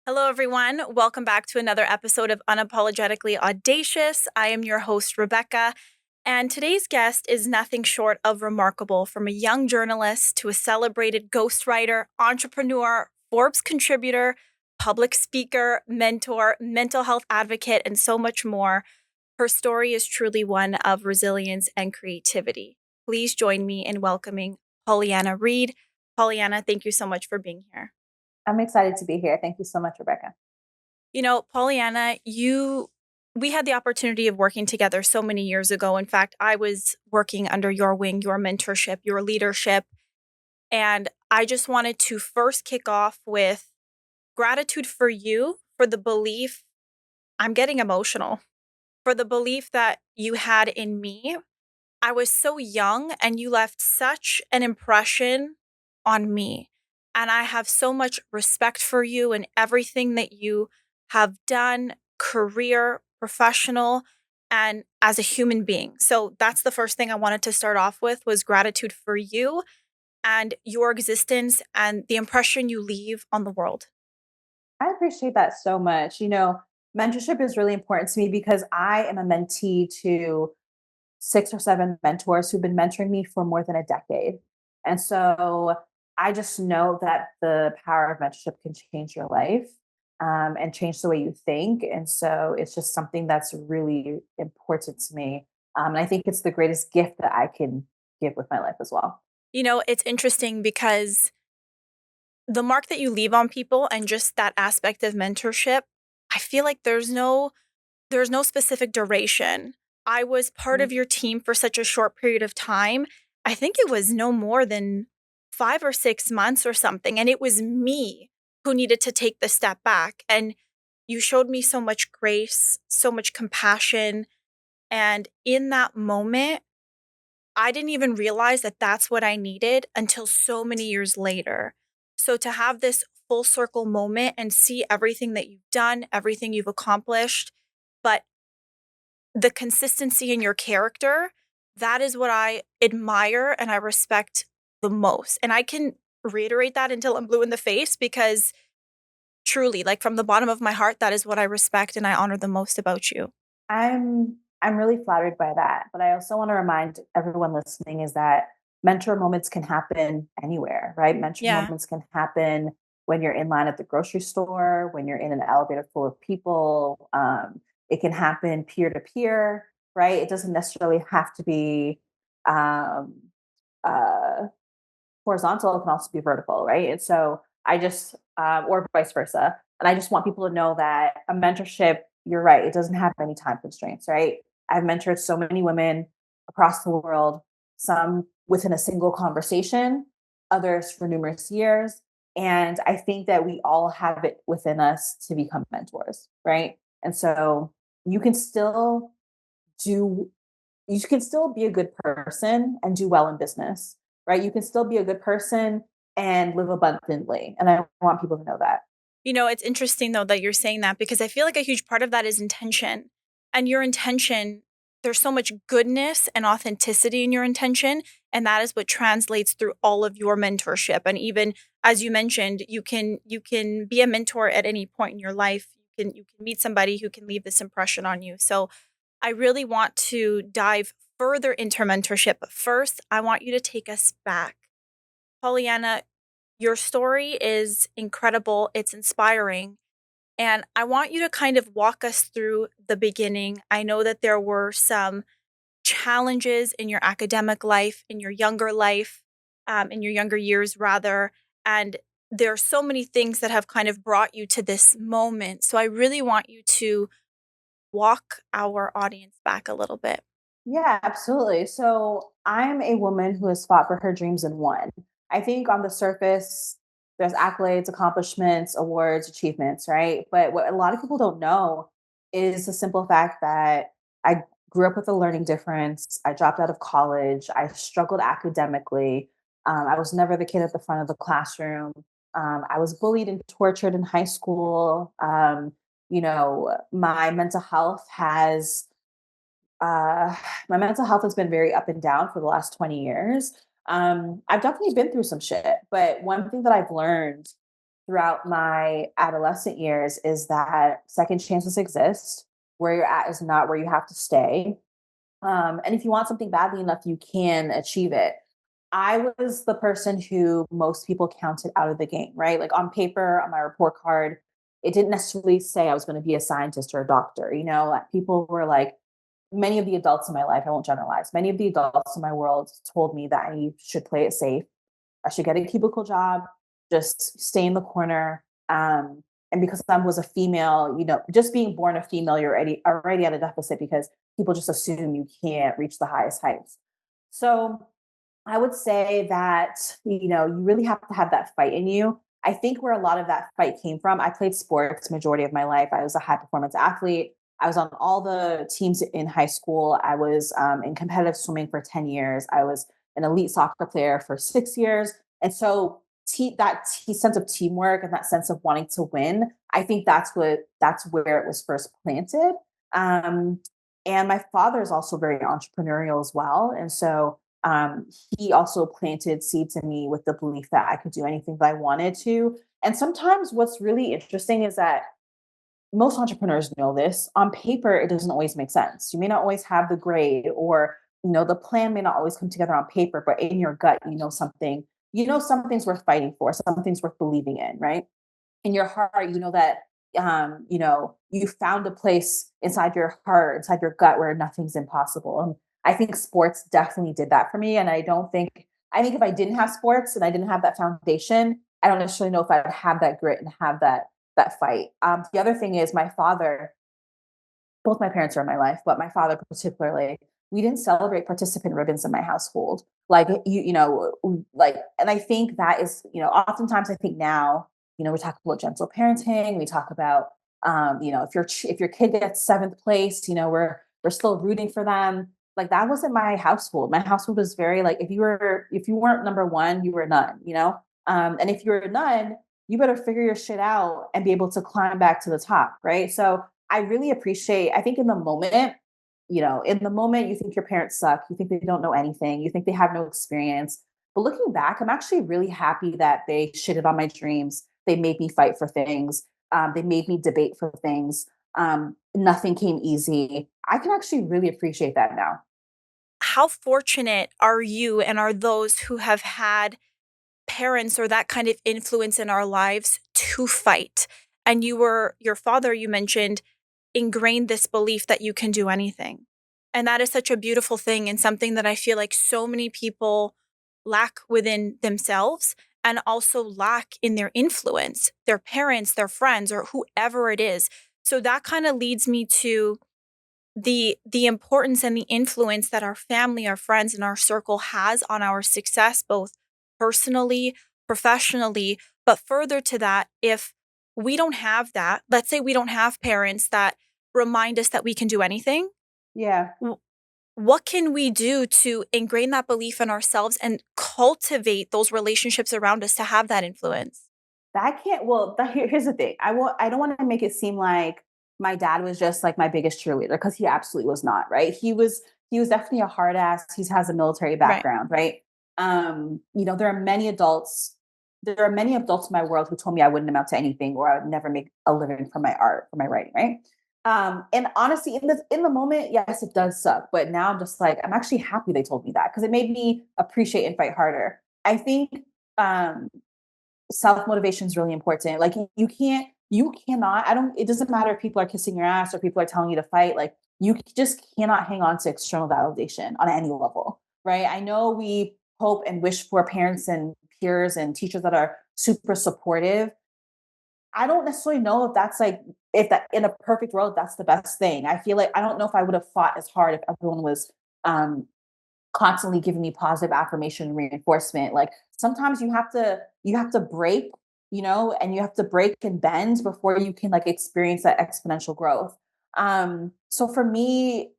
Hello, everyone. Welcome back to another episode of Unapologetically Audacious. I am your host, Rebecca, and today's guest is nothing short of remarkable. From a young journalist to a celebrated ghostwriter, entrepreneur, Forbes contributor, public speaker, mentor, mental health advocate, and so much more. Her story is truly one of resilience and creativity. Please join me in welcoming Pauleanna Reid. Pauleanna, thank you so much for being here. I'm excited to be here. Thank you so much, Rebecca. Pauleanna, we had the opportunity of working together so many years ago. In fact, I was working under your wing, your mentorship, your leadership. And I just wanted to first kick off with gratitude for you for the belief. I'm getting emotional for the belief that you had in me. I was so young and you left such an impression on me. And I have so much respect for you and everything that you have done, career, professional, and as a human being. So that's the first thing I wanted to start off with was gratitude for you and your existence and the impression you leave on the world. I appreciate that so much. Mentorship is really important to me because I am a mentee to six or seven mentors who've been mentoring me for more than a decade. And so I just know that the power of mentorship can change your life and change the way you think. And so it's just something that's really important to me. And I think it's the greatest gift that I can give with my life as well. It's interesting because the mark that you leave on people and just that aspect of mentorship, I feel like there's no specific duration. I was part of your team for such a short period of time. I think it was no more than 5 or 6 months or something, and it was me who needed to take the step back, and you showed me so much grace, so much compassion, and in that moment, I didn't even realize that that's what I needed until so many years later. So to have this full circle moment and see everything that you've done, everything you've accomplished, but the consistency in your character, that is what I admire and I respect the most. And I can reiterate that until I'm blue in the face because truly, like from the bottom of my heart, that is what I respect and I honor the most about you. I'm really flattered by that, but I also want to remind everyone listening is that mentor moments can happen anywhere, right? Mentor Yeah. moments can happen when you're in line at the grocery store, when you're in an elevator full of people. It can happen peer to peer, right? It doesn't necessarily have to be um, uh, horizontal. It can also be vertical, right? And so or vice versa. And I just want people to know that a mentorship, you're right, it doesn't have any time constraints, right? I've mentored so many women across the world, some within a single conversation, others for numerous years. And I think that we all have it within us to become mentors, right? And so you can still do you can still be a good person and do well in business, right? You can still be a good person and live abundantly. And I want people to know that. It's interesting though that you're saying that because I feel like a huge part of that is intention. And your intention, there's so much goodness and authenticity in your intention. And that is what translates through all of your mentorship. And even as you mentioned, you can be a mentor at any point in your life. You can meet somebody who can leave this impression on you. So I really want to dive further into mentorship. But first, I want you to take us back. Pollyanna, your story is incredible. It's inspiring. And I want you to kind of walk us through the beginning. I know that there were some challenges in your academic life, in your younger years, rather. And there are so many things that have kind of brought you to this moment. So I really want you to walk our audience back a little bit. Yeah, absolutely. So I'm a woman who has fought for her dreams and won. I think on the surface, there's accolades, accomplishments, awards, achievements, right? But what a lot of people don't know is the simple fact that I grew up with a learning difference. I dropped out of college. I struggled academically. I was never the kid at the front of the classroom. I was bullied and tortured in high school. My mental health has uh, my mental health has been very up and down for the last 20 years. I've definitely been through some shit, but one thing that I've learned throughout my adolescent years is that second chances exist. Where you're at is not where you have to stay. And if you want something badly enough, you can achieve it. I was the person who most people counted out of the game, right? Like on paper, on my report card, it didn't necessarily say I was going to be a scientist or a doctor. Like, people were like, many of the adults in my life, I won't generalize, many of the adults in my world told me that I should play it safe. I should get a cubicle job, just stay in the corner. And because I was a female, just being born a female, you're already at a deficit because people just assume you can't reach the highest heights. So I would say that, you really have to have that fight in you. I think where a lot of that fight came from, I played sports majority of my life. I was a high performance athlete. I was on all the teams in high school. I was in competitive swimming for 10 years. I was an elite soccer player for 6 years. And so sense of teamwork and that sense of wanting to win, I think that's where it was first planted. Um, and my father is also very entrepreneurial as well. And so he also planted seeds in me with the belief that I could do anything that I wanted to. And sometimes what's really interesting is that most entrepreneurs know this. On paper, it doesn't always make sense. You may not always have the grade, or the plan may not always come together on paper, but in your gut, something's worth fighting for, something's worth believing in, right? In your heart, you know that you found a place inside your heart, inside your gut, where nothing's impossible. And I think sports definitely did that for me. And I think if I didn't have sports and I didn't have that foundation, I don't necessarily know if I'd have that grit and have that fight. The other thing is my father, both my parents are in my life, but my father particularly, we didn't celebrate participant ribbons in my household. Like, like, and I think that is, oftentimes I think now, we talk about gentle parenting. We talk about, if your kid gets seventh place, we're still rooting for them. Like, that wasn't my household. My household was very like, if you weren't number one, you were none. And if you're none, you better figure your shit out and be able to climb back to the top, right? So I really appreciate, I think in the moment, you think your parents suck, you think they don't know anything, you think they have no experience. But looking back, I'm actually really happy that they shitted on my dreams. They made me fight for things. They made me debate for things. Nothing came easy. I can actually really appreciate that now. How fortunate are you and are those who have had parents or that kind of influence in our lives to fight? And your father, you mentioned, ingrained this belief that you can do anything. And that is such a beautiful thing and something that I feel like so many people lack within themselves and also lack in their influence, their parents, their friends, or whoever it is. So that kind of leads me to the importance and the influence that our family, our friends, and our circle has on our success, both personally, professionally, but further to that, if we don't have that, let's say we don't have parents that remind us that we can do anything, Yeah. w- what can we do to ingrain that belief in ourselves and cultivate those relationships around us to have that influence? That can't well, here's the thing. I don't wanna make it seem like my dad was just, like, my biggest cheerleader, because he absolutely was not, right? He was definitely a hard ass. He has a military Right. background, right? There are many adults in my world who told me I wouldn't amount to anything, or I would never make a living from my art, from my writing, right? And honestly, in the moment, yes, it does suck, but now I'm just like, I'm actually happy they told me that, because it made me appreciate and fight harder. I think, um self motivation is really important. Like, you cannot, I don't, it doesn't matter if people are kissing your ass or people are telling you to fight. Like, you just cannot hang on to external validation on any level, right? I know we hope and wish for parents and peers and teachers that are super supportive. I don't necessarily know if that's like, if that in a perfect world, that's the best thing. I feel like, I don't know if I would have fought as hard if everyone was um constantly giving me positive affirmation and reinforcement. Like, sometimes you have to break, and you have to break and bend before you can, like, experience that exponential growth. So for me,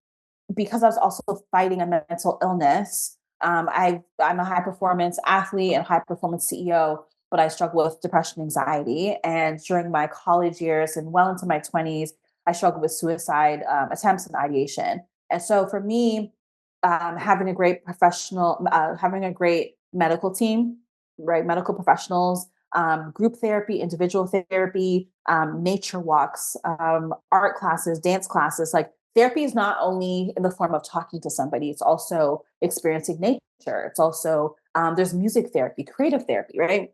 because I was also fighting a mental illness, I'm a high performance athlete and high performance CEO, but I struggle with depression, anxiety. And during my college years and well into my 20s, I struggled with suicide attempts and ideation. And so for me, having a great medical team, right? Medical professionals, group therapy, individual therapy, nature walks, art classes, dance classes. Like therapy is not only in the form of talking to somebody, it's also experiencing nature. It's also, there's music therapy, creative therapy, right?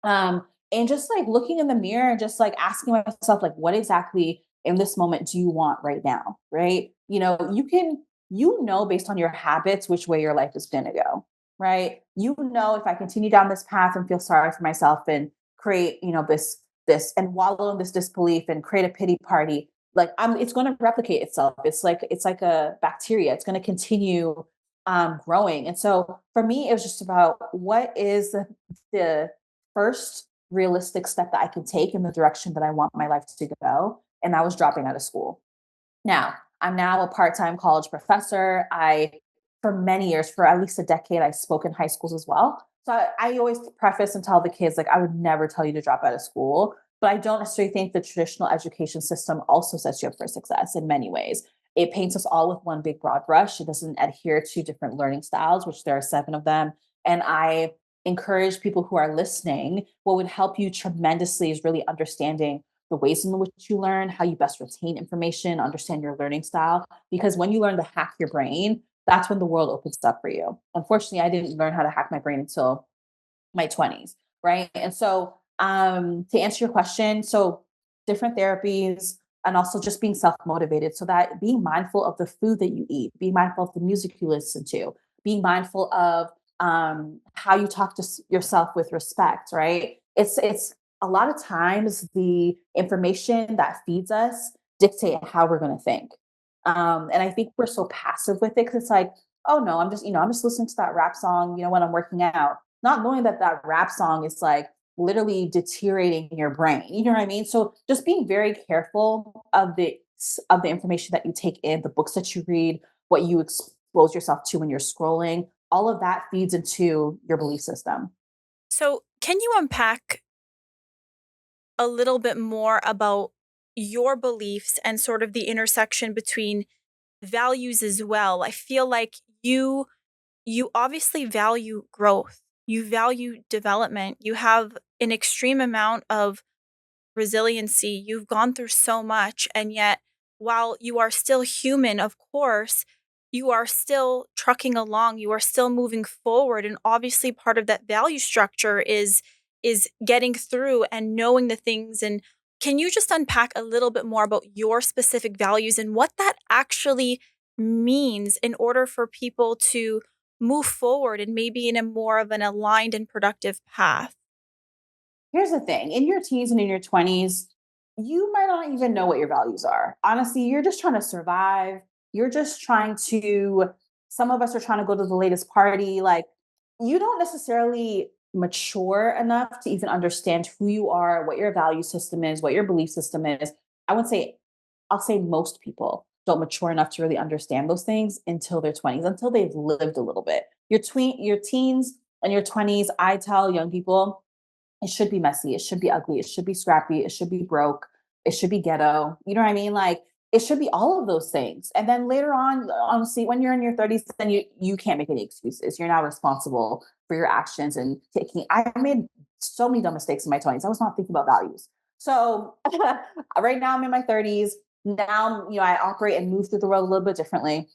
And just like looking in the mirror and just like asking myself, like, what exactly in this moment do you want right now? Right. Based on your habits, which way your life is going to go. Right. If I continue down this path and feel sorry for myself and create, this and wallow in this disbelief and create a pity party, it's going to replicate itself. It's like a bacteria. It's going to continue growing. And so for me, it was just about what is the first realistic step that I can take in the direction that I want my life to go. And that was dropping out of school. Now, I'm now a part-time college professor. For many years, for at least a decade, I spoke in high schools as well. So I always preface and tell the kids, like, I would never tell you to drop out of school, but I don't necessarily think the traditional education system also sets you up for success in many ways. It paints us all with one big broad brush. It doesn't adhere to different learning styles, which there are 7 of them. And I encourage people who are listening, what would help you tremendously is really understanding the ways in which you learn, how you best retain information, understand your learning style. Because when you learn to hack your brain, that's when the world opens up for you. Unfortunately, I didn't learn how to hack my brain until my 20s, right? And so, to answer your question, so different therapies and also just being self motivated. So that being mindful of the food that you eat, being mindful of the music you listen to, being mindful of how you talk to yourself with respect, right? It's a lot of times the information that feeds us dictate how we're going to think. And I think we're so passive with it because it's like, oh no, I'm just listening to that rap song, when I'm working out, not knowing that that rap song is like literally deteriorating your brain. You know what I mean? So just being very careful of the information that you take in, the books that you read, what you expose yourself to when you're scrolling, all of that feeds into your belief system. So, can you unpack a little bit more about your beliefs and sort of the intersection between values as well? I feel like you obviously value growth. You value development. You have an extreme amount of resiliency. You've gone through so much. And yet, while you are still human, of course, you are still trucking along. You are still moving forward. And obviously part of that value structure is getting through and knowing the things. And can you just unpack a little bit more about your specific values and what that actually means in order for people to move forward and maybe in a more of an aligned and productive path? Here's the thing, in your teens and in your 20s, you might not even know what your values are. Honestly, you're just trying to survive. You're just trying to, some of us are trying to go to the latest party. Like, you don't necessarily mature enough to even understand who you are, what your value system is, what your belief system is. I would say, I'll say most people don't mature enough to really understand those things until their 20s, until they've lived a little bit. Your teens and your 20s, I tell young people, it should be messy. It should be ugly. It should be scrappy. It should be broke. It should be ghetto. You know what I mean? Like it should be all of those things. And then later on, honestly, when you're in your 30s, then you can't make any excuses. You're now responsible for your actions and taking. I made so many dumb mistakes in my 20s. I was not thinking about values. So right now I'm in my 30s. Now, I operate and move through the world a little bit differently.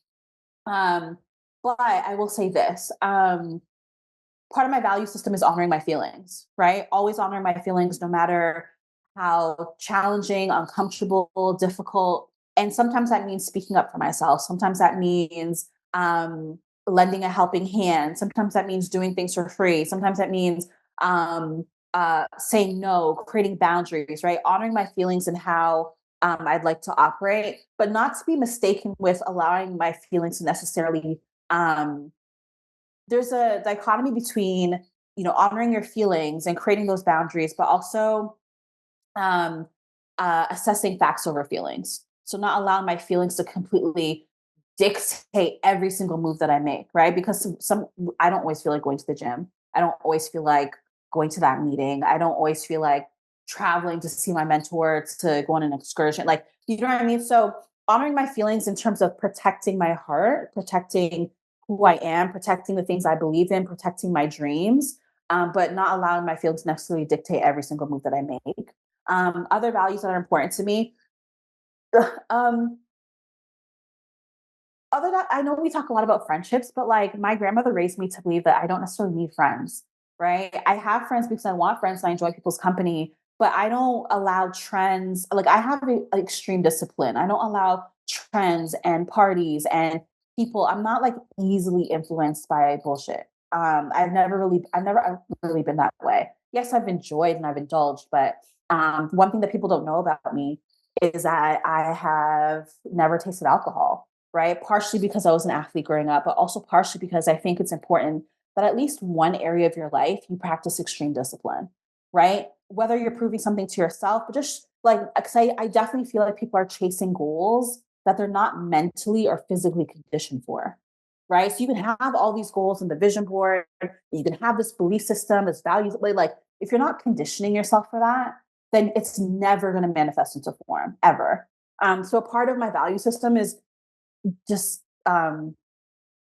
Um, but I will say this. Part of my value system is honoring my feelings, right? Always honoring my feelings, no matter how challenging, uncomfortable, difficult. And sometimes that means speaking up for myself. Sometimes that means lending a helping hand. Sometimes that means doing things for free. Sometimes that means saying no, creating boundaries, right? Honoring my feelings and how I'd like to operate, but not to be mistaken with allowing my feelings to necessarily um, there's a dichotomy between honoring your feelings and creating those boundaries, but also um, assessing facts over feelings. So not allowing my feelings to completely dictate every single move that I make, right? Because some I don't always feel like going to the gym. I don't always feel like going to that meeting. I don't always feel like traveling to see my mentor, to go on an excursion. Like, you know what I mean? So honoring my feelings in terms of protecting my heart, protecting who I am, protecting the things I believe in, protecting my dreams. but not allowing my feelings to necessarily dictate every single move that I make. Other values that are important to me. um, Other than I know we talk a lot about friendships, but like my grandmother raised me to believe that I don't necessarily need friends, right? I have friends because I want friends and I enjoy people's company, but I don't allow trends. Like I have an extreme discipline. I don't allow trends and parties and people. I'm not like easily influenced by bullshit. I've never really been that way. Yes, I've enjoyed and I've indulged, but one thing that people don't know about me is that I have never tasted alcohol, right? Partially because I was an athlete growing up, but also partially because I think it's important that at least one area of your life you practice extreme discipline, right? Whether you're proving something to yourself, but just like, because I definitely feel like people are chasing goals that they're not mentally or physically conditioned for, right? So you can have all these goals in the vision board, you can have this belief system, this values, like if you're not conditioning yourself for that, then it's never going to manifest into form ever. So a part of my value system is just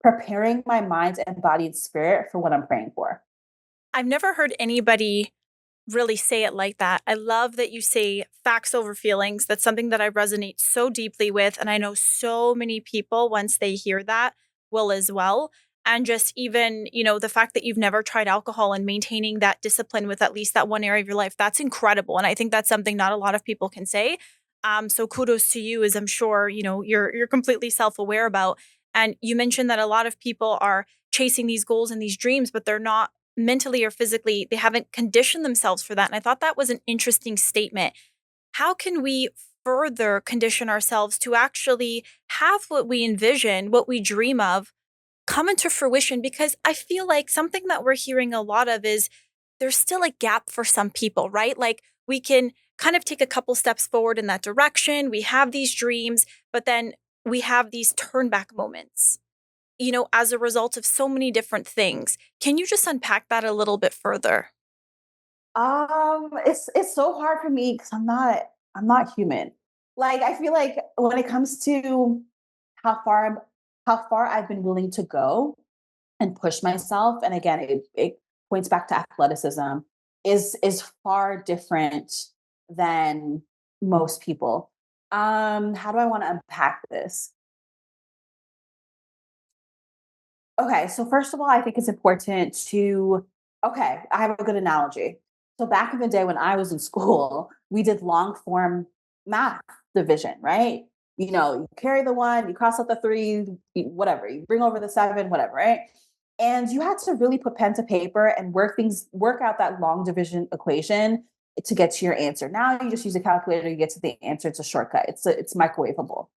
preparing my mind and body and spirit for what I'm praying for. I've never heard anybody really say it like that. I love that you say facts over feelings. That's something that I resonate so deeply with. And I know so many people, once they hear that, will as well. And just even, the fact that you've never tried alcohol and maintaining that discipline with at least that one area of your life, that's incredible. And I think that's something not a lot of people can say. So kudos to you, as I'm sure, you're completely self-aware about. And you mentioned that a lot of people are chasing these goals and these dreams, but they're not mentally or physically, they haven't conditioned themselves for that. And I thought that was an interesting statement. How can we further condition ourselves to actually have what we envision, what we dream of, come into fruition? Because I feel like something that we're hearing a lot of is there's still a gap for some people, right? Like we can kind of take a couple steps forward in that direction. We have these dreams, but then we have these turn back moments, as a result of so many different things. Can you just unpack that a little bit further? It's so hard for me because I'm not human. Like I feel like when it comes to how far I'm how far I've been willing to go and push myself, and again, it points back to athleticism, is far different than most people. How do I want to unpack this? Okay, so first of all, I think it's important to okay, I have a good analogy. So back in the day when I was in school, we did long form math division, right? You carry the one, you cross out the three, whatever, you bring over the seven, whatever, right? And you had to really put pen to paper and work out that long division equation to get to your answer. Now you just use a calculator, you get to the answer, it's a shortcut. It's microwavable.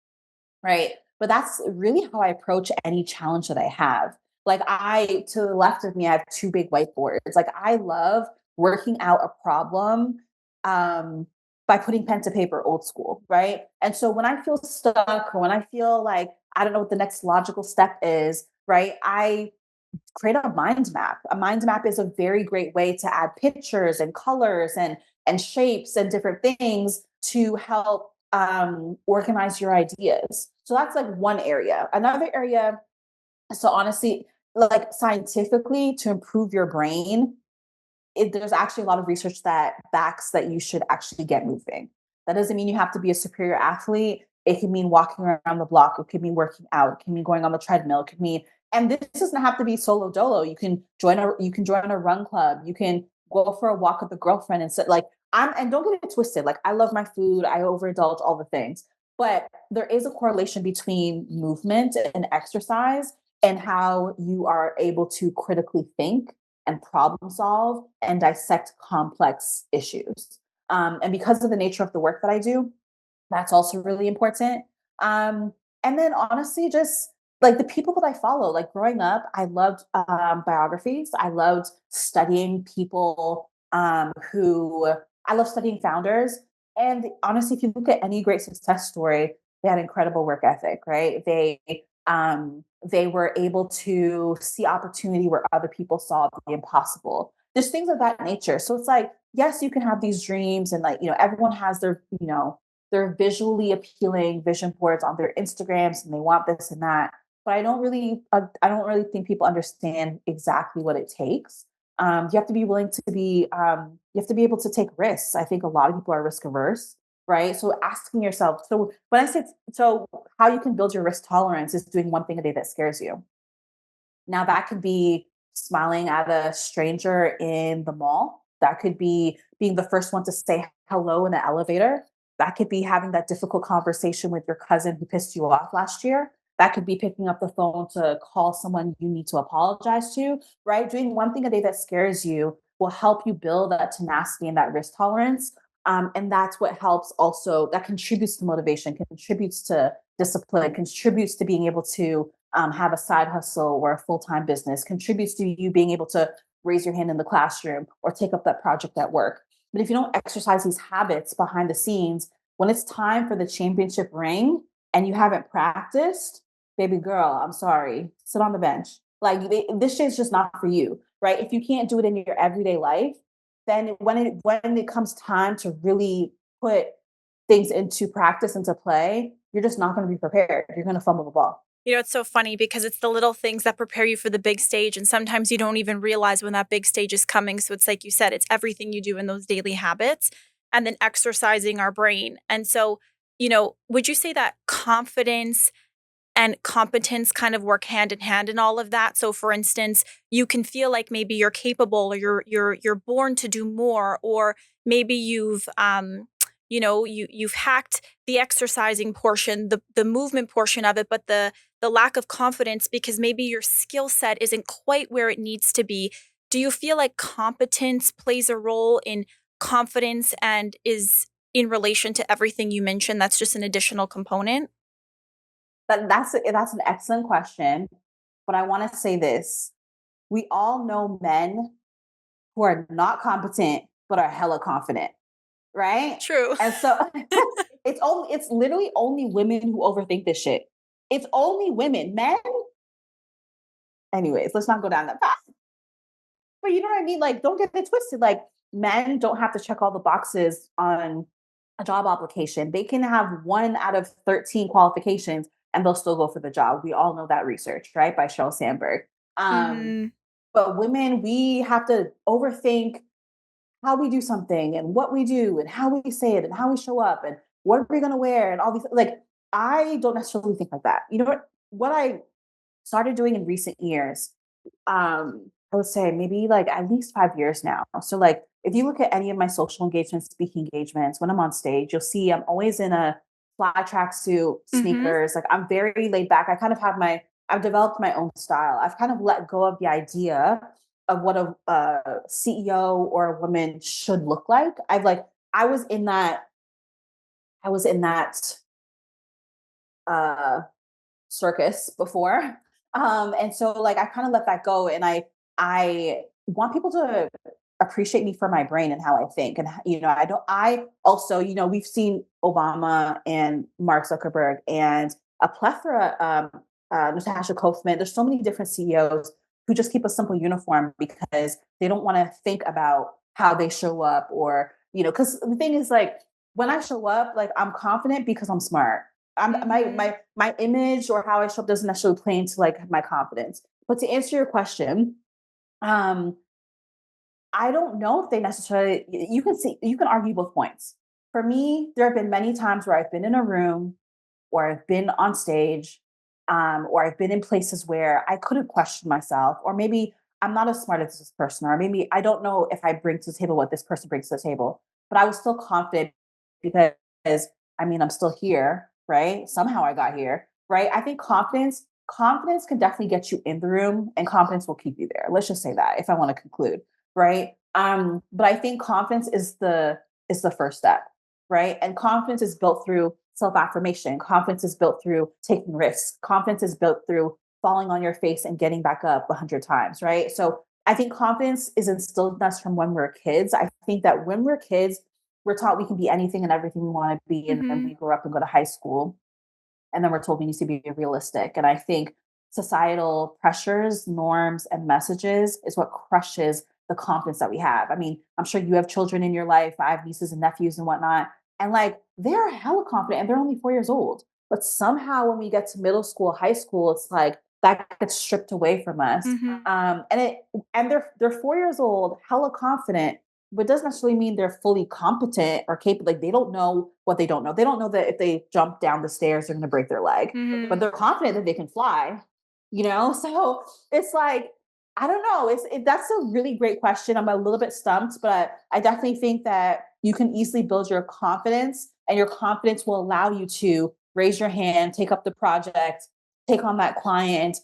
Right. But that's really how I approach any challenge that I have. Like to the left of me, I have two big whiteboards. Like I love working out a problem um, by putting pen to paper old school. Right. And so when I feel stuck or when I feel like I don't know what the next logical step is, right, I create a mind map. A mind map is a very great way to add pictures and colors and shapes and different things to help organize your ideas. So that's like one area. Another area, so honestly, like scientifically, to improve your brain, there's actually a lot of research that backs that you should actually get moving. That doesn't mean you have to be a superior athlete. It can mean walking around the block. It can mean working out. It can mean going on the treadmill. It can mean, and this doesn't have to be solo dolo. You can join a run club. You can go for a walk with a girlfriend and sit like and don't get it twisted. Like I love my food. I overindulge all the things, but there is a correlation between movement and exercise and how you are able to critically think and problem solve and dissect complex issues. And because of the nature of the work that I do, that's also really important. And then honestly, just like the people that I follow, like growing up, I loved biographies. I loved studying people who I love studying founders. And honestly, if you look at any great success story, they had incredible work ethic, right? They were able to see opportunity where other people saw the impossible. There's things of that nature. So it's like, yes, you can have these dreams and like, everyone has their visually appealing vision boards on their Instagrams and they want this and that. But I don't really think people understand exactly what it takes. You have to be willing to be, you have to be able to take risks. I think a lot of people are risk averse, right? So asking yourself, so when I say, so how you can build your risk tolerance is doing one thing a day that scares you. Now, that could be smiling at a stranger in the mall. That could be being the first one to say hello in the elevator. That could be having that difficult conversation with your cousin who pissed you off last year. That could be picking up the phone to call someone you need to apologize to, right? Doing one thing a day that scares you will help you build that tenacity and that risk tolerance. And that's what helps also, that contributes to motivation, contributes to discipline, contributes to being able to have a side hustle or a full time business, contributes to you being able to raise your hand in the classroom or take up that project at work. But if you don't exercise these habits behind the scenes, when it's time for the championship ring and you haven't practiced, baby girl, I'm sorry, sit on the bench. Like this shit's just not for you, right? If you can't do it in your everyday life, then when it comes time to really put things into practice, into play, you're just not going to be prepared. You're going to fumble the ball. You know, it's so funny because it's the little things that prepare you for the big stage. And sometimes you don't even realize when that big stage is coming. So it's like you said, it's everything you do in those daily habits and then exercising our brain. And so, would you say that confidence and competence kind of work hand in hand in all of that? So for instance, you can feel like maybe you're capable or you're born to do more, or maybe you've hacked the exercising portion, the movement portion of it, but the lack of confidence because maybe your skill set isn't quite where it needs to be. Do you feel like competence plays a role in confidence and is in relation to everything you mentioned? That's just an additional component? But that's an excellent question. But I want to say this: we all know men who are not competent but are hella confident, right? True. And so it's literally only women who overthink this shit. It's only women. Men, anyways, let's not go down that path. But you know what I mean? Like, don't get it twisted. Like, men don't have to check all the boxes on a job application. They can have one out of 13 qualifications and they'll still go for the job. We all know that research, right? By Sheryl Sandberg. Um, Mhm. but women, we have to overthink how we do something and what we do and how we say it and how we show up and what are we going to wear and all these. Like, I don't necessarily think like that. You know what I started doing in recent years, I would say maybe like at least 5 years now. So like if you look at any of my social engagements, speaking engagements, when I'm on stage, you'll see I'm always in a fly tracksuit, Mhm. sneakers. Like I'm very laid back. I've developed my own style. I've kind of let go of the idea of what a CEO or a woman should look like. I was in that, I was in that uh circus before. And so like I kind of let that go and I want people to appreciate me for my brain and how I think. And I also, we've seen Obama and Mark Zuckerberg and a plethora, Natasha Kaufman. There's so many different CEOs who just keep a simple uniform because they don't want to think about how they show up or, because the thing is like when I show up, like I'm confident because I'm smart. Mhm. My image or how I show up doesn't necessarily play into like my confidence. But to answer your question, um, I don't know if they necessarily. You can argue both points. For me, there have been many times where I've been in a room, or I've been on stage, or I've been in places where I couldn't question myself, or maybe I'm not as smart as this person, or maybe I don't know if I bring to the table what this person brings to the table, but I was still confident because I mean I'm still here, right? Somehow I got here, right? I think confidence can definitely get you in the room, and confidence will keep you there. Let's just say that if I want to conclude, right? But I think confidence is the first step, right? And confidence is built through self affirmation. Confidence is built through taking risks. Confidence is built through falling on your face and getting back up 100 times, right? So I think confidence is instilled in us from when we're kids. I think that when we're kids, we're taught we can be anything and everything we want to be. And then Mhm. we grow up and go to high school. And then we're told we need to be realistic. And I think societal pressures, norms, and messages is what crushes the confidence that we have. I mean, I'm sure you have children in your life. I have nieces and nephews and whatnot. And like they're hella confident and they're only 4 years old. But somehow when we get to middle school, high school, it's like that gets stripped away from us. Mhm. And they're 4 years old, hella confident, but doesn't necessarily mean they're fully competent or capable. Like they don't know what they don't know. They don't know that if they jump down the stairs, they're going to break their leg, but Mhm. they're confident that they can fly. So it's like I don't know. That's a really great question. I'm a little bit stumped, but I definitely think that you can easily build your confidence, and your confidence will allow you to raise your hand, take up the project, take on that client,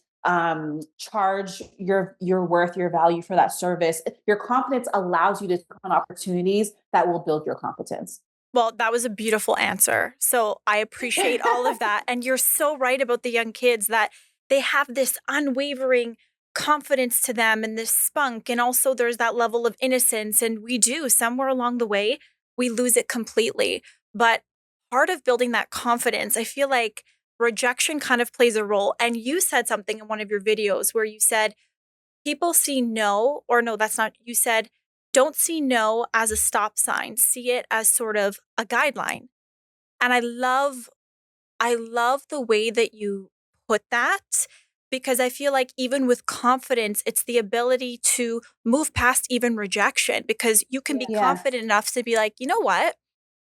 charge your worth, your value for that service. Your confidence allows you to take on opportunities that will build your competence. Well, that was a beautiful answer. So I appreciate all of that. And you're so right about the young kids that they have this unwavering confidence to them and this spunk. And also, there's that level of innocence. And we do, somewhere along the way, we lose it completely. But part of building that confidence, I feel like rejection kind of plays a role. And you said something in one of your videos where you said, people see no, or no, that's not, you said, don't see no as a stop sign, see it as sort of a guideline. And I love the way that you put that because I feel like even with confidence, it's the ability to move past even rejection because you can be Yeah. confident enough to be like, you know what?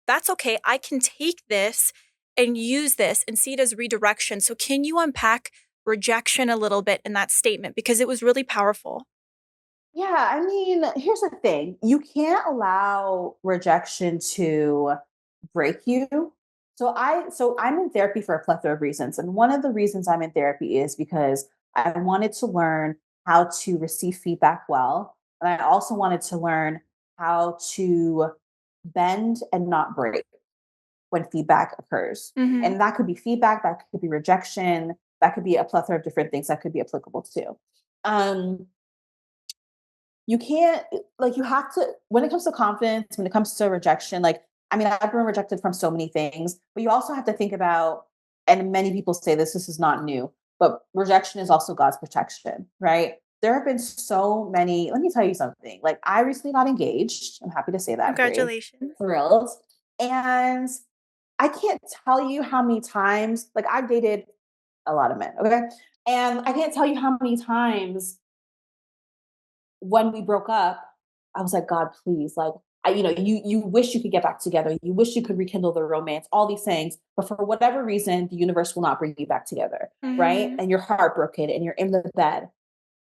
That's okay. I can take this and use this and see it as redirection. So, can you unpack rejection a little bit in that statement? Because it was really powerful. Yeah, I mean, here's the thing. You can't allow rejection to break you. So I'm in therapy for a plethora of reasons. And one of the reasons I'm in therapy is because I wanted to learn how to receive feedback well. And I also wanted to learn how to bend and not break when feedback occurs. Mhm. And that could be feedback, that could be rejection, that could be a plethora of different things that could be applicable to. Um, you can't like you have to when it comes to confidence, when it comes to rejection, like I mean, I've been rejected from so many things, but you also have to think about, and many people say this is not new, but rejection is also God's protection, right? There have been so many, let me tell you something. Like I recently got engaged. I'm happy to say that, very Congratulations. thrilled. And I can't tell you how many times, like I've dated a lot of men, okay? And I can't tell you how many times when we broke up, I was like, God, please, like, you wish you could get back together. You wish you could rekindle the romance, all these things. But for whatever reason, the universe will not bring you back together. Right. Mhm. And you're heartbroken and you're in the bed.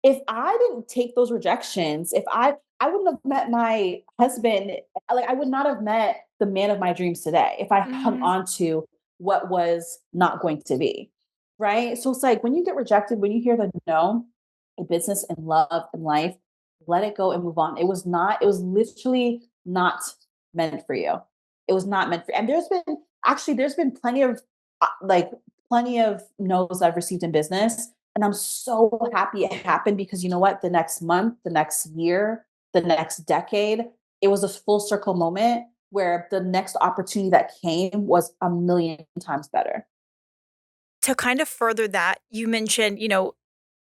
If I didn't take those rejections, if I wouldn't have met my husband, like I would not have met the man of my dreams today if I hung Mhm. on to what was not going to be. Right. So it's like when you get rejected, when you hear the no in business and love and life, let it go and move on. It was literally not meant for you. It was not meant for, and there's been plenty of like plenty of no's I've received in business. And I'm so happy it happened because you know what? The next month, the next year, the next decade, it was a full circle moment where the next opportunity that came was a million times better. To kind of further that, you mentioned,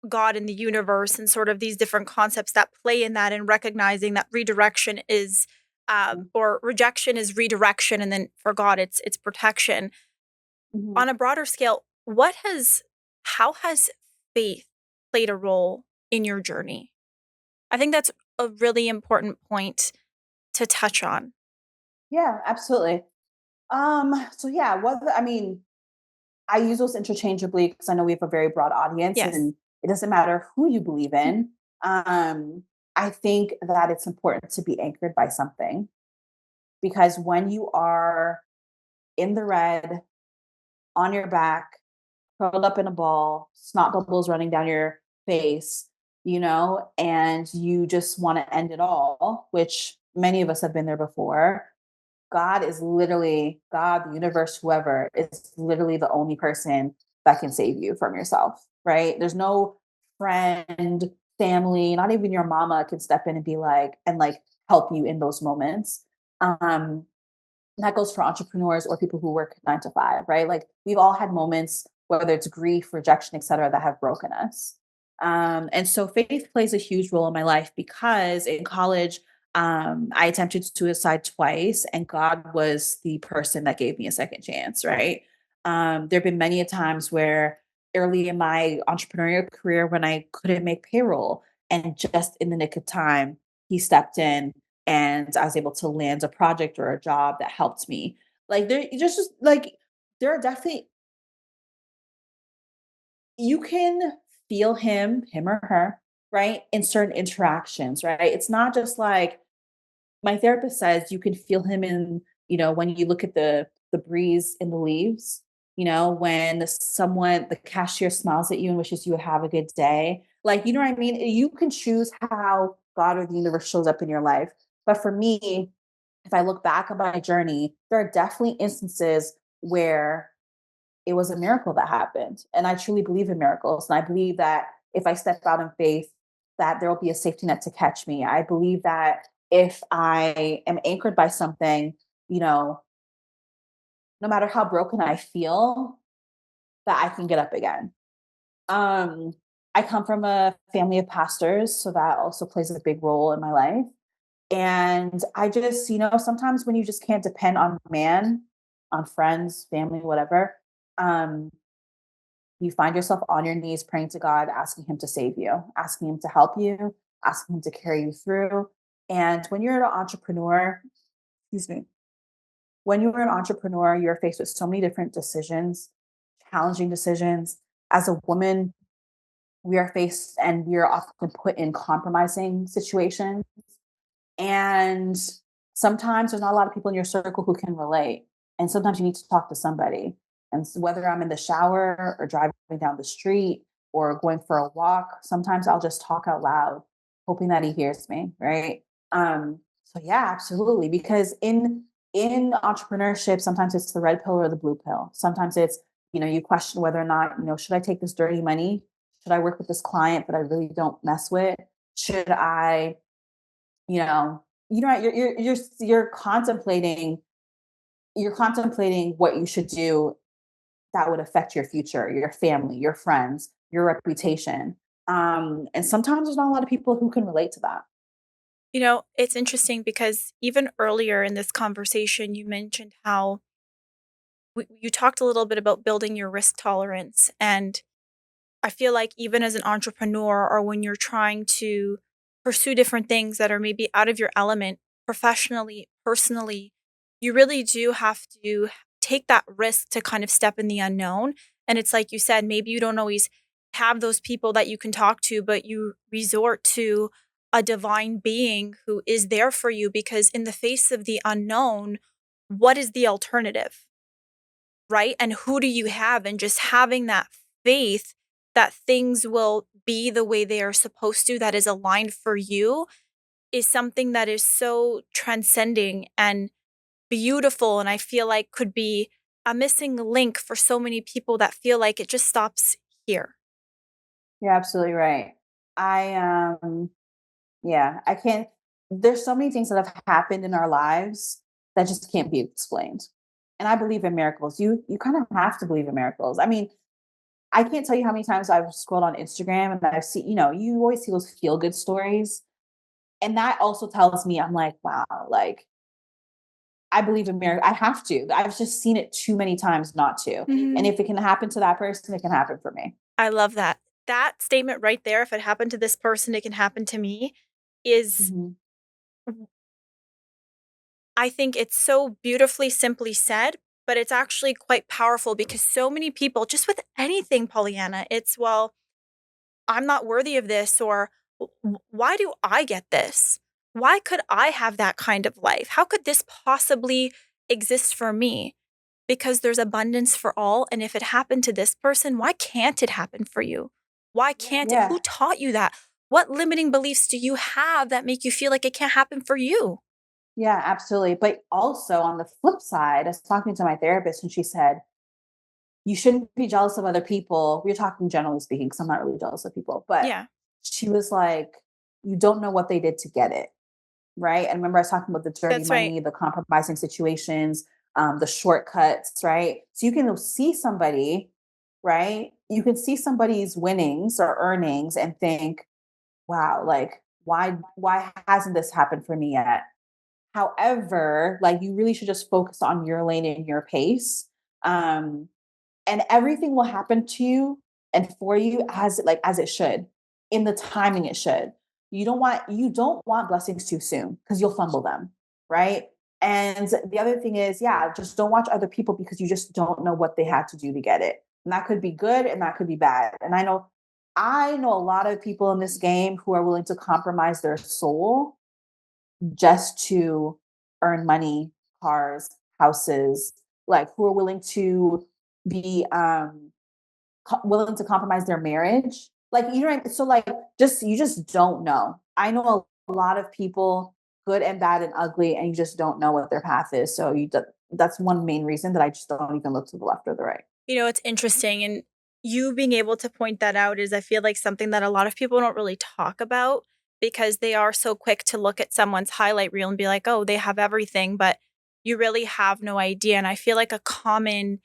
God and the universe and sort of these different concepts that play in that and recognizing that redirection is or rejection is redirection and then for God it's protection. Mhm. On a broader scale, how has faith played a role in your journey? I think that's a really important point to touch on. Yeah, absolutely. So yeah, I mean, I use those interchangeably because I know we have a very broad audience Yes. and it doesn't matter who you believe in. Um, I think that it's important to be anchored by something because when you are in the red, on your back, curled up in a ball, snot bubbles running down your face, and you just want to end it all, which many of us have been there before. God, the universe, whoever is literally the only person that can save you from yourself, right? There's no friend, family, not even your mama can step in and be like, and like help you in those moments. Um, that goes for entrepreneurs or people who work 9 to 5, right? Like we've all had moments, whether it's grief, rejection, et cetera, that have broken us. And so faith plays a huge role in my life because in college, I attempted suicide twice, and God was the person that gave me a second chance, right? There have been many a times where early in my entrepreneurial career when I couldn't make payroll. And just in the nick of time, he stepped in and I was able to land a project or a job that helped me. Like there just like there are definitely you can feel him or her, right? In certain interactions, right? It's not just like my therapist says you can feel him in, when you look at the breeze in the leaves, when the cashier smiles at you and wishes you would have a good day. Like, you know what I mean? You can choose how God or the universe shows up in your life. But for me, if I look back on my journey, there are definitely instances where it was a miracle that happened. And I truly believe in miracles. And I believe that if I step out in faith, that there will be a safety net to catch me. I believe that if I am anchored by something, you know, no matter how broken I feel, that I can get up again. Um, I come from a family of pastors, so that also plays a big role in my life. And I just, sometimes when you just can't depend on man, on friends, family, whatever, um, you find yourself on your knees praying to God, asking Him to save you, asking Him to help you, asking Him to carry you through. And when you're an entrepreneur, excuse me, when you're an entrepreneur, you're faced with so many different decisions, challenging decisions. As a woman, we are faced and we are often put in compromising situations. And sometimes there's not a lot of people in your circle who can relate. And sometimes you need to talk to somebody. And so whether I'm in the shower or driving down the street or going for a walk, sometimes I'll just talk out loud, hoping that he hears me. Right. So yeah, absolutely. Because in entrepreneurship, sometimes it's the red pill or the blue pill. Sometimes it's, you question whether or not, should I take this dirty money? Should I work with this client that I really don't mess with? Should I you know you're contemplating what you should do that would affect your future, your family, your friends, your reputation. And sometimes there's not a lot of people who can relate to that. It's interesting because even earlier in this conversation, you mentioned how you talked a little bit about building your risk tolerance. And I feel like even as an entrepreneur or when you're trying to pursue different things that are maybe out of your element professionally, personally, you really do have to take that risk to kind of step in the unknown. And it's like you said, maybe you don't always have those people that you can talk to, but you resort to a divine being who is there for you because in the face of the unknown, what is the alternative? Right? And who do you have? And just having that faith that things will be the way they are supposed to, that is aligned for you, is something that is so transcending and beautiful. And I feel like could be a missing link for so many people that feel like it just stops here. You're absolutely right. I yeah, I can't there's so many things that have happened in our lives that just can't be explained. And I believe in miracles. You kind of have to believe in miracles. I mean, I can't tell you how many times I've scrolled on Instagram and I've seen, you always see those feel good stories. And that also tells me, I'm like, wow, like I believe in miracles. I have to. I've just seen it too many times not to. And Mhm. if it can happen to that person, it can happen for me. I love that. That statement right there, if it happened to this person, it can happen to me, is Mhm. I think it's so beautifully simply said, but it's actually quite powerful because so many people, just with anything, Pollyanna, it's, well, I'm not worthy of this, or why do I get this? Why could I have that kind of life? How could this possibly exist for me? Because there's abundance for all. And if it happened to this person, why can't it happen for you? Why can't it? Yeah. Who taught you that? What limiting beliefs do you have that make you feel like it can't happen for you? Yeah, absolutely. But also on the flip side, I was talking to my therapist and she said, you shouldn't be jealous of other people. We're talking generally speaking, because I'm not really jealous of people. But Yeah, she was like, you don't know what they did to get it. Right. And remember, I was talking about the dirty that's right. money, the compromising situations, the shortcuts. Right. So you can see somebody, right? You can see somebody's winnings or earnings and think, wow, like, why hasn't this happened for me yet? However, like you really should just focus on your lane and your pace. Um, and everything will happen to you and for you as it should, in the timing it should. You don't want blessings too soon because you'll fumble them, right? And the other thing is, yeah, just don't watch other people because you just don't know what they had to do to get it. And that could be good and that could be bad. And I know a lot of people in this game who are willing to compromise their soul just to earn money, cars, houses, like who are willing to be willing to compromise their marriage. Like, you know what I mean? So like just you just don't know. I know a lot of people, good and bad and ugly, and you just don't know what their path is. So that's one main reason that I just don't even look to the left or the right. It's interesting, and you being able to point that out is, I feel like, something that a lot of people don't really talk about because they are so quick to look at someone's highlight reel and be like, "Oh, they have everything," but you really have no idea, and I feel like a common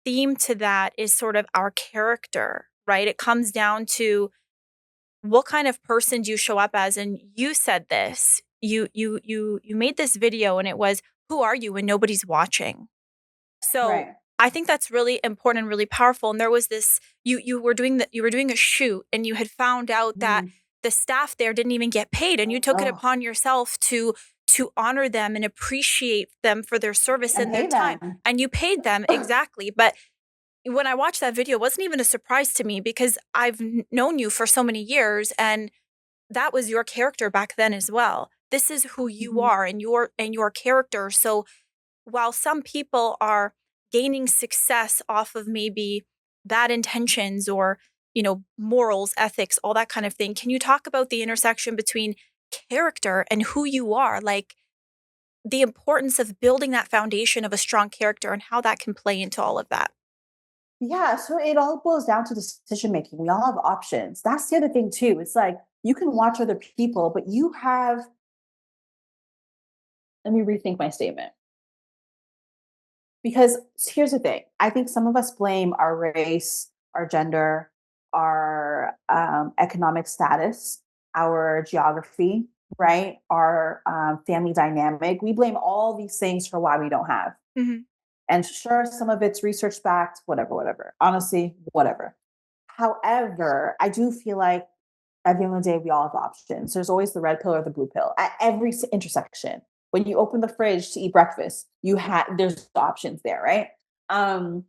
theme to that is sort of our character, right? It comes down to what kind of person do you show up as, and you said this. You made this video and it was, "Who are you when nobody's watching?" So, Right. I think that's really important and really powerful, and there was this, you were doing a shoot and you had found out that Mhm. the staff there didn't even get paid, and you took it Oh, upon yourself to honor them and appreciate them for their service and and their pay time, them. and you paid them exactly, but when I watched that video, it wasn't even a surprise to me because I've known you for so many years, and that was your character back then as well. This is who you Mhm. are and your character. So while some people are gaining success off of maybe bad intentions or, morals, ethics, all that kind of thing, can you talk about the intersection between character and who you are? Like the importance of building that foundation of a strong character and how that can play into all of that. Yeah, so it all boils down to decision making. We all have options. That's the other thing too. It's like you can watch other people, but you have, let me rethink my statement. Because here's the thing. I think some of us blame our race, our gender, our economic status, our geography, right? Our family dynamic. We blame all these things for why we don't have. Mhm. And sure, some of it's research backed, whatever, whatever. Honestly, whatever. However, I do feel like at the end of the day, we all have options. There's always the red pill or the blue pill at every intersection. When you open the fridge to eat breakfast, there's options there, right? Um,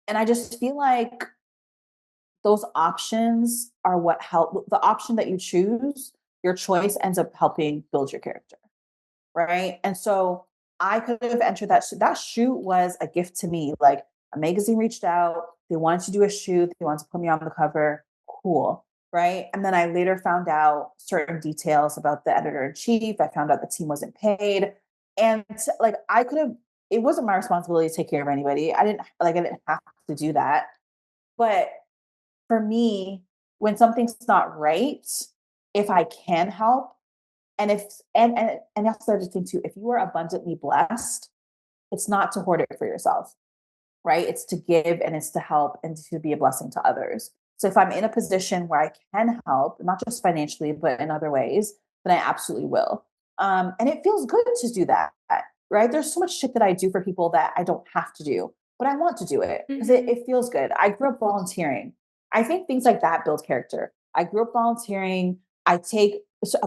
and I just feel like those options are what help. The option that you choose, your choice ends up helping build your character, right? And so I could have entered that shoot. That shoot was a gift to me. Like a magazine reached out, they wanted to do a shoot, they wanted to put me on the cover. Cool, right? And then I later found out certain details about the editor in chief. I found out the team wasn't paid, and like I could have. It wasn't my responsibility to take care of anybody. I didn't have to do that. But for me, when something's not right, if I can help, and if and that's the other thing too. If you are abundantly blessed, it's not to hoard it for yourself, right? It's to give and it's to help and to be a blessing to others. So if I'm in a position where I can help, not just financially, but in other ways, then I absolutely will. And it feels good to do that, right? There's so much shit that I do for people that I don't have to do, but I want to do it because it, Mhm. it feels good. I grew up volunteering. I think things like that build character. I grew up volunteering.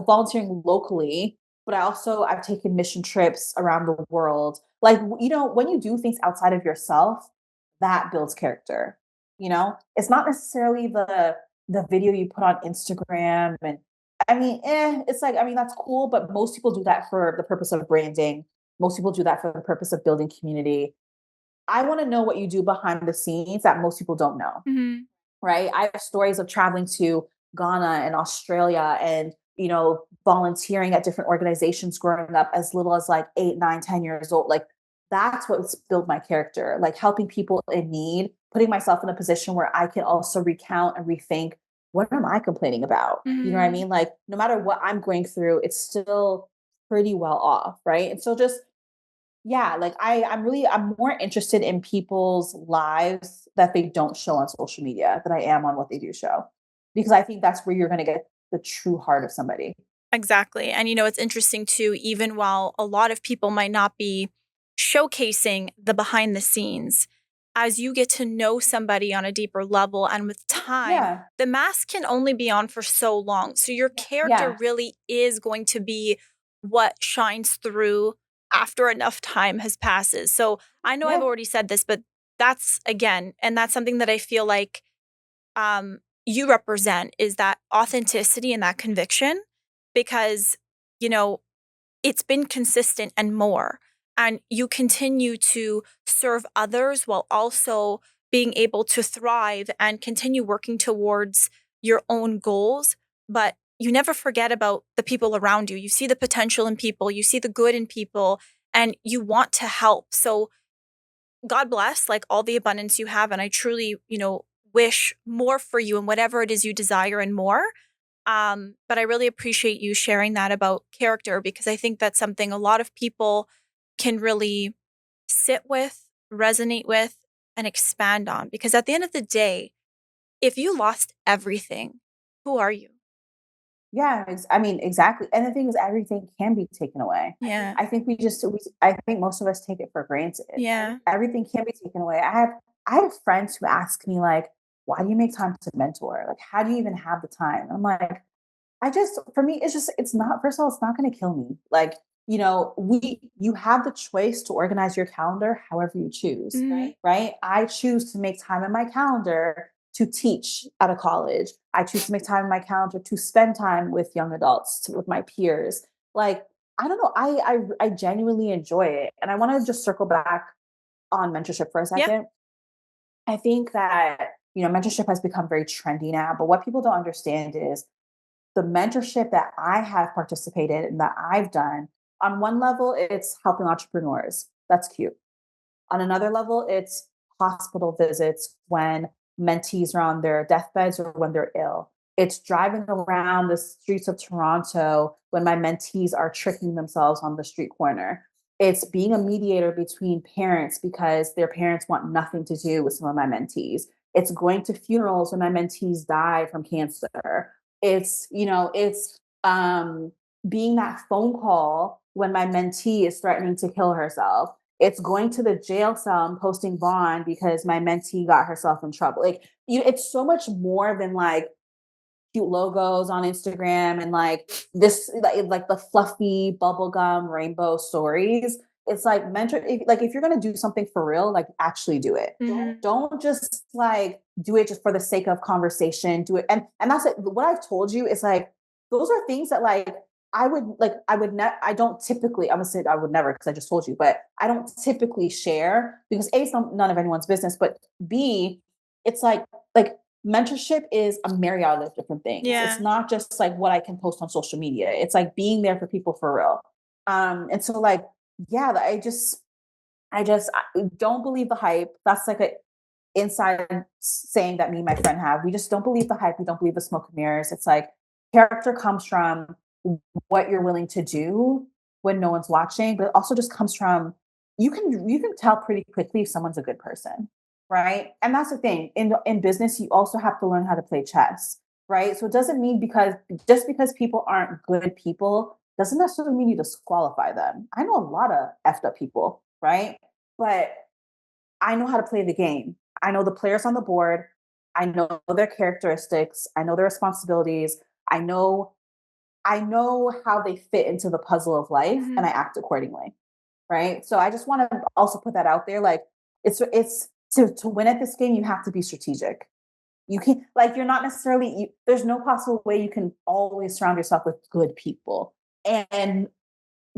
Volunteering locally, but I've taken mission trips around the world. Like, when you do things outside of yourself, that builds character. It's not necessarily the video you put on Instagram, and I mean, it's like, I mean, that's cool, but most people do that for the purpose of branding. Most people do that for the purpose of building community. I want to know what you do behind the scenes that most people don't know, Mhm. right? I have stories of traveling to Ghana and Australia and, volunteering at different organizations growing up as little as like 8, 9, 10 years old. Like that's what's built my character, like helping people in need, putting myself in a position where I can also recount and rethink, what am I complaining about? You know what I Mhm. mean? Like no matter what I'm going through, it's still pretty well off, right? And so just yeah, like I'm more interested in people's lives that they don't show on social media than I am on what they do show. Because I think that's where you're gonna get the true heart of somebody. Exactly. And it's interesting too, even while a lot of people might not be showcasing the behind the scenes, as you get to know somebody on a deeper level and with time, Yeah. the mask can only be on for so long. So your character Yeah. really is going to be what shines through after enough time has passes. So I know I've Yeah. already said this, but that's again, and that's something that I feel like you represent is that authenticity and that conviction because, you know, it's been consistent and more. And you continue to serve others while also being able to thrive and continue working towards your own goals. But you never forget about the people around you. You see the potential in people, you see the good in people, and you want to help. So, God bless like all the abundance you have. And I truly, wish more for you and whatever it is you desire and more. But I really appreciate you sharing that about character because I think that's something a lot of people can really sit with, resonate with, and expand on. Because at the end of the day, if you lost everything, who are you? Yeah, I mean, exactly. And the thing is, everything can be taken away. Yeah. I think most of us take it for granted. Yeah. Everything can be taken away. I have friends who ask me like, "Why do you make time to mentor? Like, how do you even have the time?" I'm like, for me, it's not, first of all, it's not going to kill me. Like, you have the choice to organize your calendar however you choose, Mhm. right? I choose to make time in my calendar to teach at a college. I choose to make time in my calendar to spend time with young adults, with my peers. Like, I don't know. I genuinely enjoy it. And I want to just circle back on mentorship for a Yeah. second. I think that, mentorship has become very trendy now, but what people don't understand is the mentorship that I have participated in, that I've done, on one level, it's helping entrepreneurs. That's cute. On another level, it's hospital visits when mentees are on their deathbeds or when they're ill. It's driving around the streets of Toronto when my mentees are tricking themselves on the street corner. It's being a mediator between parents because their parents want nothing to do with some of my mentees. It's going to funerals when my mentees die from cancer. It's being that phone call when my mentee is threatening to kill herself. It's going to the jail cell and posting bond because my mentee got herself in trouble. Like, it's so much more than like cute logos on Instagram and like this, like the fluffy bubblegum rainbow stories. It's like if you're gonna do something for real, like actually do it. Mhm. Don't just like do it just for the sake of conversation. Do it, and that's it. What I've told you is like those are things that like I don't typically, I'm gonna say I would never because I just told you, but I don't typically share because A, it's none of anyone's business, but B, it's like mentorship is a myriad of different things. It's Yeah. not just like what I can post on social media. It's like being there for people for real. And so like, yeah, I don't believe the hype. That's like a inside saying that me and my friend have. We just don't believe the hype. We don't believe the smoke and mirrors. It's like character comes from what you're willing to do when no one's watching, but it also just comes from you can tell pretty quickly if someone's a good person, right? And that's the thing. In business, you also have to learn how to play chess, right? So it doesn't mean because people aren't good people doesn't necessarily mean you disqualify them. I know a lot of effed up people, right? But I know how to play the game. I know the players on the board. I know their characteristics. I know their responsibilities. I know I know how they fit into the puzzle of life and Mhm. I act accordingly. Right. So I just want to also put that out there. Like it's to win at this game, you have to be strategic. You can like you're not necessarily there's no possible way you can always surround yourself with good people. And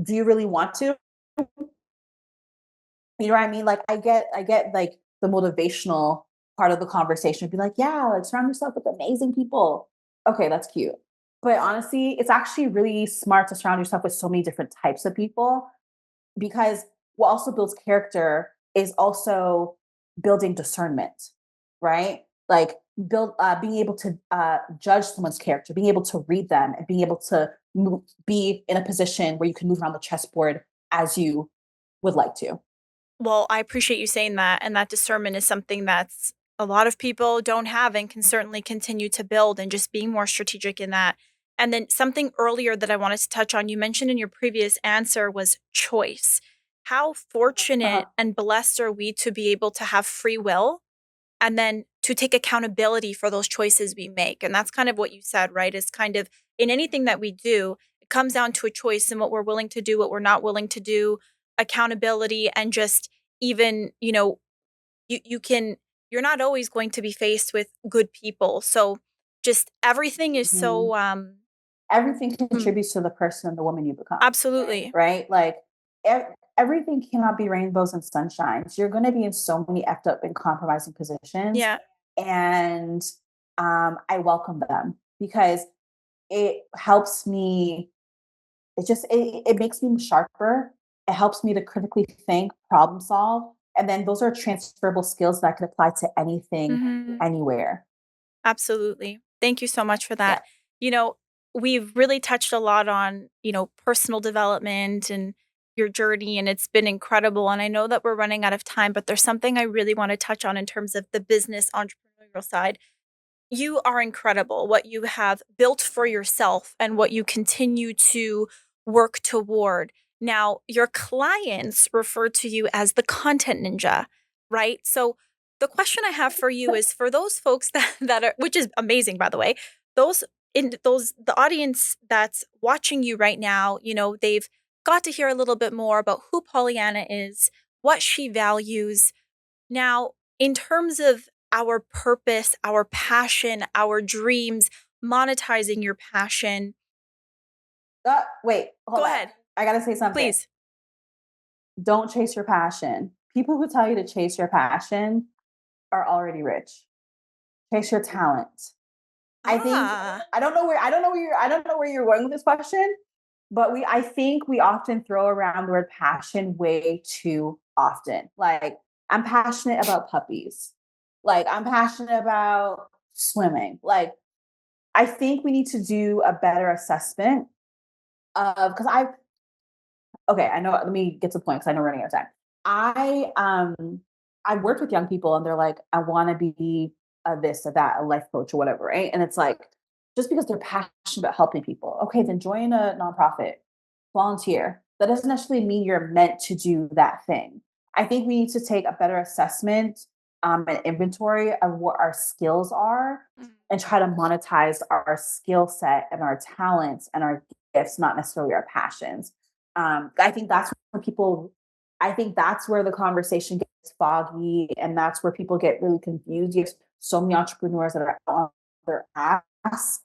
do you really want to? You know what I mean? Like I get like the motivational part of the conversation. Be like, yeah, like surround yourself with amazing people. Okay, that's cute. But honestly, it's actually really smart to surround yourself with so many different types of people because what also builds character is also building discernment, right? Like being able to judge someone's character, being able to read them, and being able to be in a position where you can move around the chessboard as you would like to. Well, I appreciate you saying that, and that discernment is something that's a lot of people don't have and can certainly continue to build and just being more strategic in that. And then something earlier that I wanted to touch on, you mentioned in your previous answer was choice. how fortunate Uh-huh. and blessed are we to be able to have free will and then to take accountability for those choices we make. And that's kind of what you said, right? Is kind of in anything that we do, it comes down to a choice and what we're willing to do, what we're not willing to do, accountability, and just even, you can you're not always going to be faced with good people. So just everything is Mhm. so Everything mm, contributes to the person and the woman you become, absolutely. right? Like everything cannot be rainbows and sunshines. You're going to be in so many effed up and compromising positions, Yeah. and I welcome them because it helps me. It makes me sharper. It helps me to critically think, problem solve, and then those are transferable skills that I can apply to anything, Mhm. anywhere. Absolutely. Thank you so much for Yeah. that. You know, we've really touched a lot on, personal development and your journey, and it's been incredible. And I know that we're running out of time, but there's something I really want to touch on in terms of the business entrepreneurial side. You are incredible, what you have built for yourself and what you continue to work toward. Now, your clients refer to you as the content ninja, right? So, the question I have for you is for those folks that are, which is amazing, by the way, those the audience that's watching you right now, they've got to hear a little bit more about who Pollyanna is, what she values, now, in terms of our purpose, our passion, our dreams, monetizing your passion, Wait, hold go up. ahead, I gotta say something. please. Don't chase your passion. People who tell you to chase your passion are already rich. Chase your talent. I think Ah, I don't know where you're going with this question, but I think we often throw around the word passion way too often. Like I'm passionate about puppies. Like I'm passionate about swimming. Like I think we need to do a better assessment of because okay, I know. Let me get to the point because I know we're running out of time. I worked with young people and they're like, I want to be a this or that, a life coach or whatever, right? And it's like, just because they're passionate about helping people, okay, then join a nonprofit, volunteer. That doesn't necessarily mean you're meant to do that thing. I think we need to take a better assessment and inventory of what our skills are mm, and try to monetize our skill set and our talents and our gifts, not necessarily our passions. I think that's where people, I think that's where the conversation gets foggy, and that's where people get really confused. You have so many entrepreneurs that are on their ass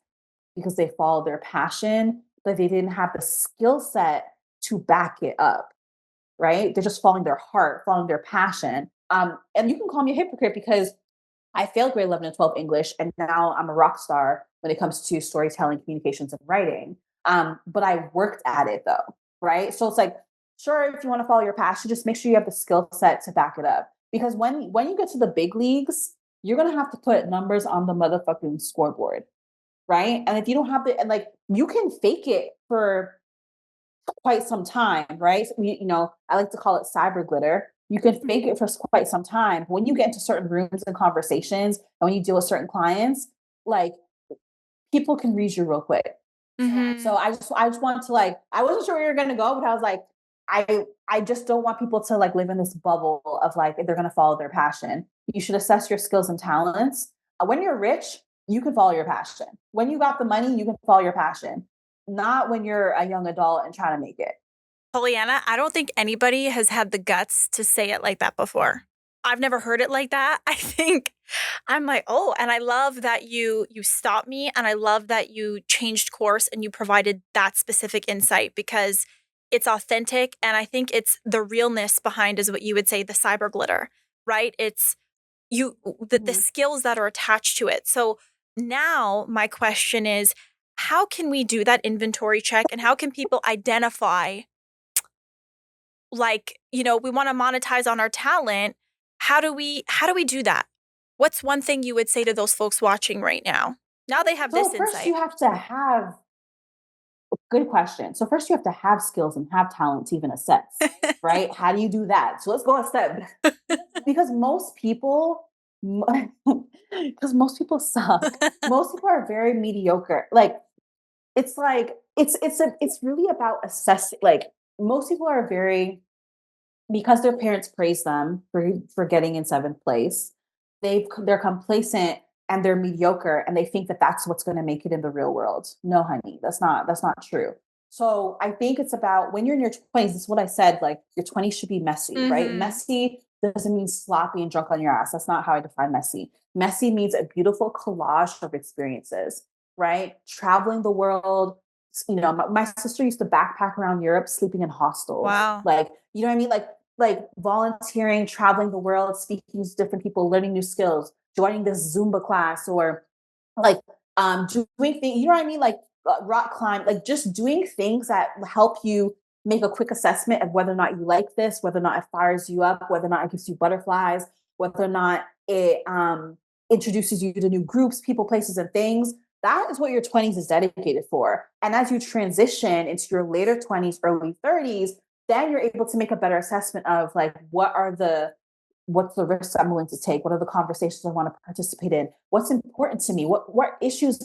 because they follow their passion, but they didn't have the skill set to back it up, right? They're just following their heart, following their passion. And you can call me a hypocrite because I failed grade 11 and 12 English, and now I'm a rock star when it comes to storytelling, communications, and writing. But I worked at it though, right? So it's like, sure, if you want to follow your passion, just make sure you have the skill set to back it up. Because when you get to the big leagues, you're gonna have to put numbers on the motherfucking scoreboard, right? And if you don't have the and like you can fake it for quite some time, right? So I like to call it cyber glitter. You can fake mhm, it for quite some time. When you get into certain rooms and conversations, and when you deal with certain clients, like people can read you real quick. So mhm. I just want to like I wasn't sure where you're gonna go, but I was like, I just don't want people to like live in this bubble of like they're gonna follow their passion. You should assess your skills and talents. When you're rich, you can follow your passion. When you got the money, you can follow your passion. Not when you're a young adult and trying to make it. Pollyanna, I don't think anybody has had the guts to say it like that before. I've never heard it like that. I think I'm like, "Oh," and I love that you stopped me, and I love that you changed course and you provided that specific insight because it's authentic, and I think it's the realness behind is what you would say, the cyber glitter, right? It's the Mhm. skills that are attached to it. So now my question is, how can we do that inventory check and how can people identify like, we want to monetize on our talent. How do we do that? What's one thing you would say to those folks watching right now? Now they have So this first insight. you have to have good question. So first you have to have skills and have talent to even assess, right? How do you do that? So let's go a step because most people because most people suck. Most people are very mediocre. Like it's really about assessing like most people are very because their parents praise them for getting in seventh place, they're complacent and they're mediocre and they think that that's what's going to make it in the real world. No, honey, that's not true. So I think it's about when you're in your 20s, this is what I said, like your 20s should be messy, right? Mhm. Messy doesn't mean sloppy and drunk on your ass. That's not how I define messy. Messy means a beautiful collage of experiences, right? Traveling the world. My sister used to backpack around Europe, sleeping in hostels. Wow. Like, you know what I mean? Like volunteering, traveling the world, speaking to different people, learning new skills, joining this Zumba class, or like doing things, you know what I mean? Like rock climb, like just doing things that help you make a quick assessment of whether or not you like this, whether or not it fires you up, whether or not it gives you butterflies, whether or not it introduces you to new groups, people, places, and things. That is what your 20s is dedicated for. And as you transition into your later 20s, early 30s, then you're able to make a better assessment of like what's the risks I'm willing to take? What are the conversations I want to participate in? What's important to me? What issues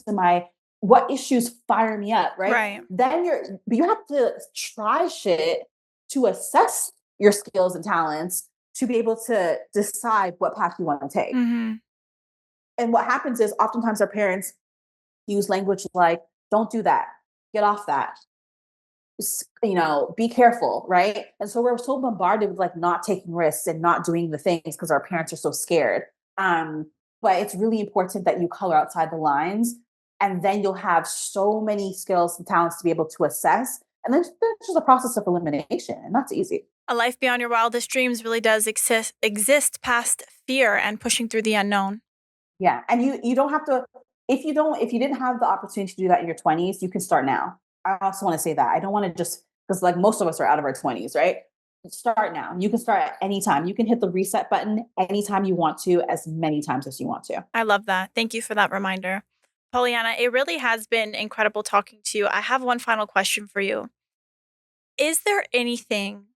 fire me up, right? Right. Then you have to try shit to assess your skills and talents to be able to decide what path you want to take. Mhm. And what happens is oftentimes our parents use language like, don't do that, get off that, be careful, right? And so we're so bombarded with like not taking risks and not doing the things because our parents are so scared. Um, but it's really important that you color outside the lines, and then you'll have so many skills and talents to be able to assess. And then there's just a process of elimination, and that's easy. A life beyond your wildest dreams really does exist past fear and pushing through the unknown. Yeah, and you don't have to if you didn't have the opportunity to do that in your 20s, you can start now. I also want to say that. I don't want to just because like most of us are out of our 20s, right? Start now. You can start at any time. You can hit the reset button anytime you want to, as many times as you want to. I love that. Thank you for that reminder. Pollyanna, it really has been incredible talking to you. I have one final question for you. Is there anything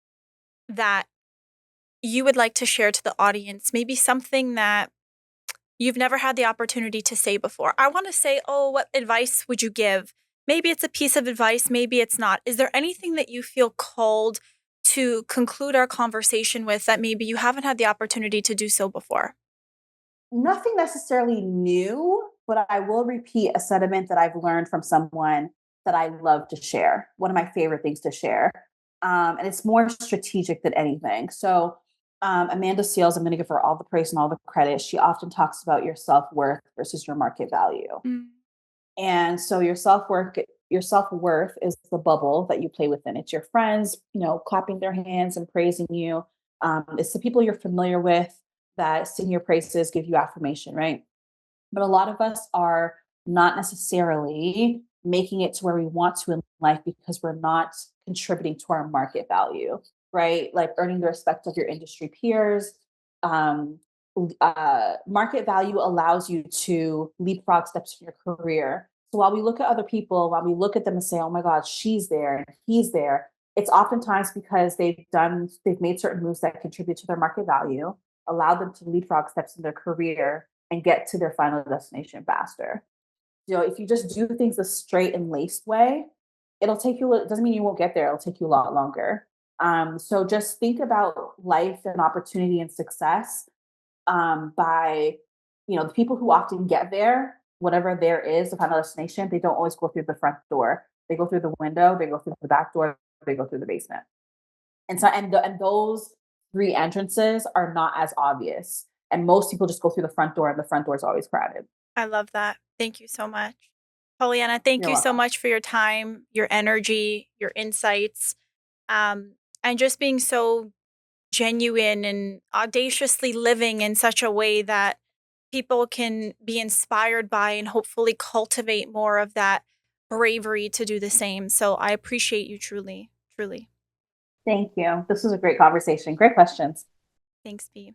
that you would like to share to the audience? Maybe something that you've never had the opportunity to say before. I want to say, oh, what advice would you give? Maybe it's a piece of advice, maybe it's not. Is there anything that you feel called to conclude our conversation with that maybe you haven't had the opportunity to do so before? Nothing necessarily new, but I will repeat a sentiment that I've learned from someone that I love to share. One of my favorite things to share. And it's more strategic than anything. So, Amanda Seales, I'm going to give her all the praise and all the credit. She often talks about your self worth versus your market value. Mm, And so your self-worth is the bubble that you play within. It's your friends, clapping their hands and praising you. It's the people you're familiar with that sing your praises, give you affirmation, right? But a lot of us are not necessarily making it to where we want to in life because we're not contributing to our market value, right? Like earning the respect of your industry peers. Um, Market value allows you to leapfrog steps in your career. So while we look at other people, while we look at them and say, "Oh my God, she's there and he's there," it's oftentimes because they've made certain moves that contribute to their market value, allow them to leapfrog steps in their career and get to their final destination faster. If you just do things the straight and laced way, it doesn't mean you won't get there. It'll take you a lot longer. So just think about life and opportunity and success by, the people who often get there, whatever there is, the final destination, they don't always go through the front door. They go through the window, they go through the back door, they go through the basement. And those three entrances are not as obvious. And most people just go through the front door, and the front door is always crowded. I love that. Thank you so much. Pollyanna, thank You're you so welcome. much for your time, your energy, your insights, and just being so genuine and audaciously living in such a way that people can be inspired by and hopefully cultivate more of that bravery to do the same. So I appreciate you truly, truly. Thank you. This was a great conversation. Great questions. Thanks, B.